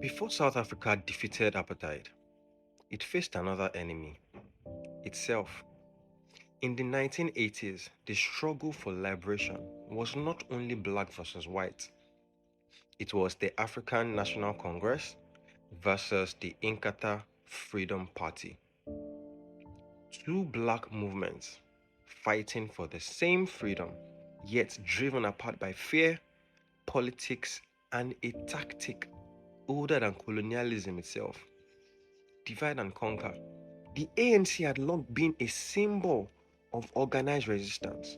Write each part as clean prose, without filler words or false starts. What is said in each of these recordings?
Before South Africa defeated apartheid, it faced another enemy, itself. In the 1980s, the struggle for liberation was not only black versus white, it was the African National Congress versus the Inkatha Freedom Party. Two black movements fighting for the same freedom, yet driven apart by fear, politics, and a tactic older than colonialism itself. Divide and conquer. The ANC had long been a symbol of organized resistance.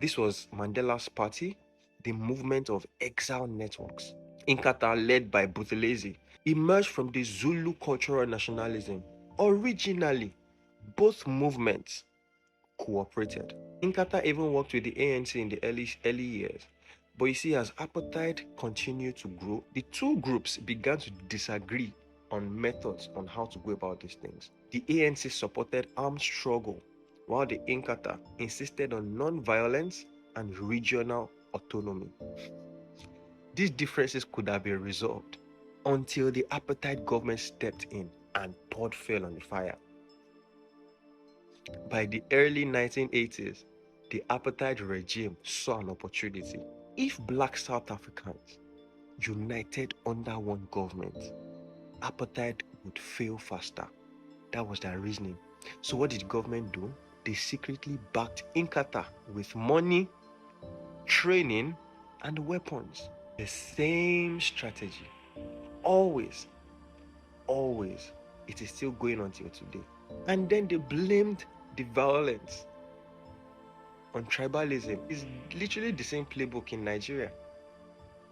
This was Mandela's party, the movement of exile networks. Inkatha, led by Buthelezi, emerged from the Zulu cultural nationalism. Originally, both movements cooperated. Inkatha even worked with the ANC in the early years. But you see, as apartheid continued to grow, the two groups began to disagree on methods on how to go about these things. The ANC supported armed struggle, while the Inkatha insisted on non-violence and regional autonomy. These differences could have been resolved until the apartheid government stepped in and poured fuel on the fire. By the early 1980s, the apartheid regime saw an opportunity. If black South Africans united under one government, apartheid would fail faster. That was their reasoning. So what did the government do? They secretly backed Inkatha with money, training, and weapons. The same strategy. Always. It is still going until today. And then they blamed the violence on tribalism. It's literally the same playbook in Nigeria.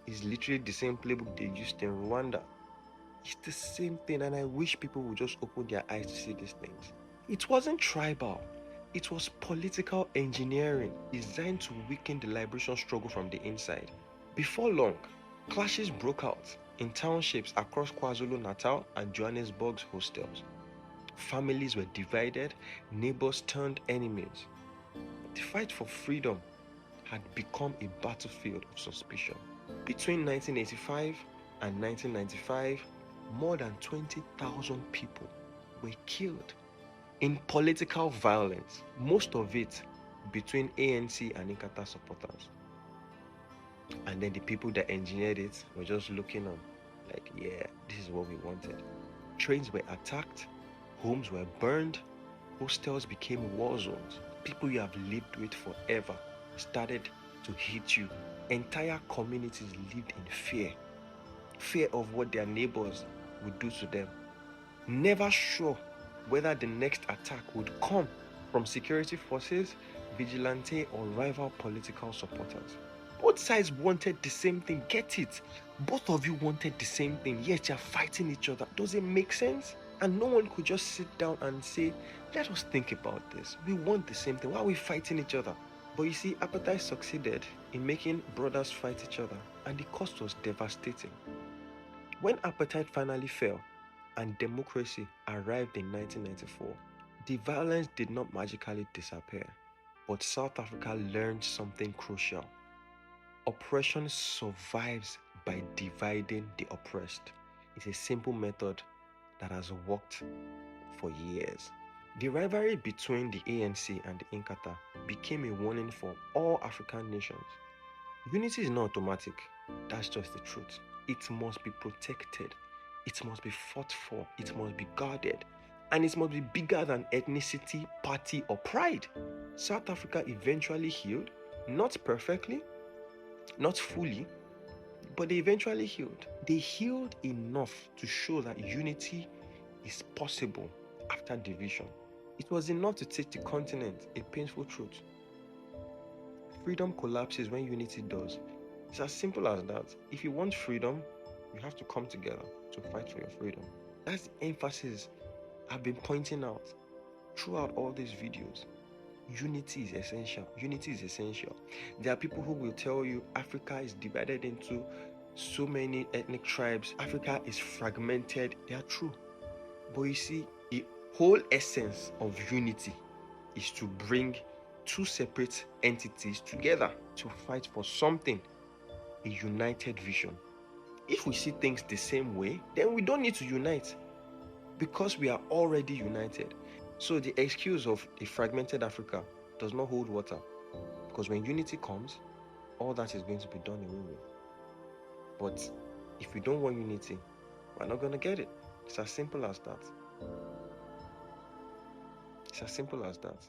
It's literally the same playbook they used in Rwanda. It's the same thing, and I wish people would just open their eyes to see these things. It wasn't tribal. It was political engineering designed to weaken the liberation struggle from the inside. Before long, clashes broke out in townships across KwaZulu-Natal and Johannesburg's hostels. Families were divided, neighbors turned enemies. The fight for freedom had become a battlefield of suspicion. Between 1985 and 1995, more than 20,000 people were killed in political violence, most of it between ANC and Inkatha supporters. And then the people that engineered it were just looking on, like, yeah, this is what we wanted. Trains were attacked, homes were burned, hostels became war zones. People you have lived with forever started to hate you. Entire communities lived in fear of what their neighbors would do to them. Never sure whether the next attack would come from security forces, vigilante, or rival political supporters. Both sides wanted the same thing. Get it? Both of you wanted the same thing, yet you're fighting each other. Does it make sense? And no one could just sit down and say, let us think about this. We want the same thing. Why are we fighting each other? But you see, apartheid succeeded in making brothers fight each other, and the cost was devastating. When apartheid finally fell and democracy arrived in 1994, the violence did not magically disappear, but South Africa learned something crucial. Oppression survives by dividing the oppressed. It's a simple method that has worked for years. The rivalry between the ANC and the Inkatha became a warning for all African nations. Unity is not automatic, that's just the truth. It must be protected, it must be fought for, it must be guarded, and it must be bigger than ethnicity, party, or pride. South Africa eventually healed, not perfectly, not fully, but they eventually healed. They healed enough to show that unity is possible after division. It was enough to teach the continent a painful truth. Freedom collapses when unity does. It's as simple as that. If you want freedom, you have to come together to fight for your freedom. That's the emphasis I've been pointing out throughout all these videos. Unity is essential. Unity is essential. There are people who will tell you Africa is divided into so many ethnic tribes. Africa is fragmented. They are true. But you see, the whole essence of unity is to bring two separate entities together to fight for something, a united vision, If we see things the same way, then we don't need to unite because we are already united. So the excuse of a fragmented Africa does not hold water, because when unity comes, all that is going to be done away with. But if we don't want unity, we're not going to get it. It's as simple as that. It's as simple as that.